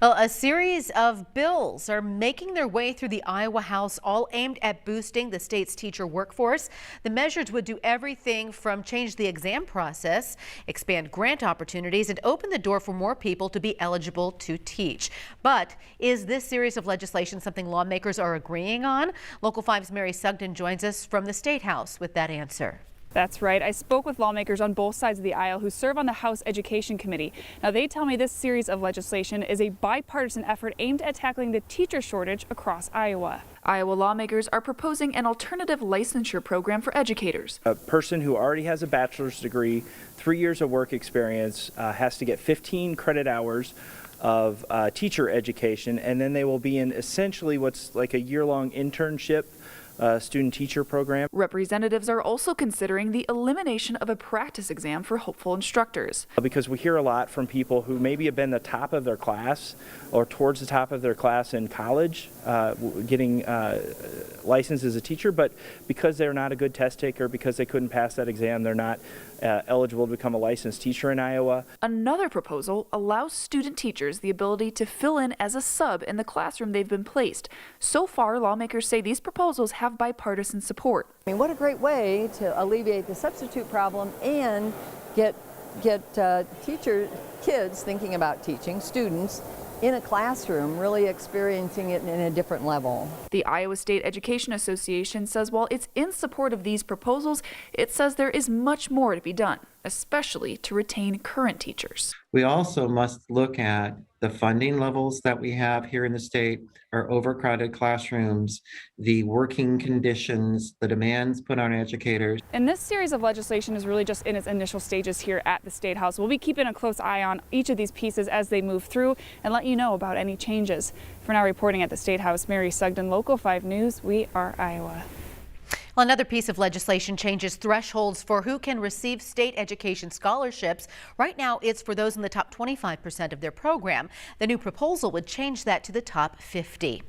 Well, a series of bills are making their way through the Iowa House, all aimed at boosting the state's teacher workforce. The measures would do everything from change the exam process, expand grant opportunities, and open the door for more people to be eligible to teach. But is this series of legislation something lawmakers are agreeing on? Local 5's Mary Sugden joins us from the State House with that answer. That's right. I spoke with lawmakers on both sides of the aisle who serve on the House Education Committee. Now, they tell me this series of legislation is a bipartisan effort aimed at tackling the teacher shortage across Iowa. Iowa lawmakers are proposing an alternative licensure program for educators. A person who already has a bachelor's degree, 3 years of work experience, has to get 15 credit hours of teacher education, and then they will be in essentially what's like a year-long internship student-teacher program. Representatives are also considering the elimination of a practice exam for hopeful instructors. Because we hear a lot from people who maybe have been the top of their class or towards the top of their class in college, getting licensed as a teacher, but because they're not a good test taker, because they couldn't pass that exam, they're not eligible to become a licensed teacher in Iowa. Another proposal allows student teachers the ability to fill in as a sub in the classroom they've been placed. So far, lawmakers say these proposals have bipartisan support. I mean, what a great way to alleviate the substitute problem and get kids thinking about teaching, students in a classroom, really experiencing it in a different level. The Iowa State Education Association says while it's in support of these proposals, it says there is much more to be done, especially to retain current teachers. We also must look at the funding levels that we have here in the state, our overcrowded classrooms, the working conditions, the demands put on educators. And this series of legislation is really just in its initial stages here at the State House. We'll be keeping a close eye on each of these pieces as they move through and let you know about any changes. For now, reporting at the State House, Mary Sugden, Local 5 News, we are Iowa. Well, another piece of legislation changes thresholds for who can receive state education scholarships. Right now, it's for those in the top 25% of their program. The new proposal would change that to the top 50.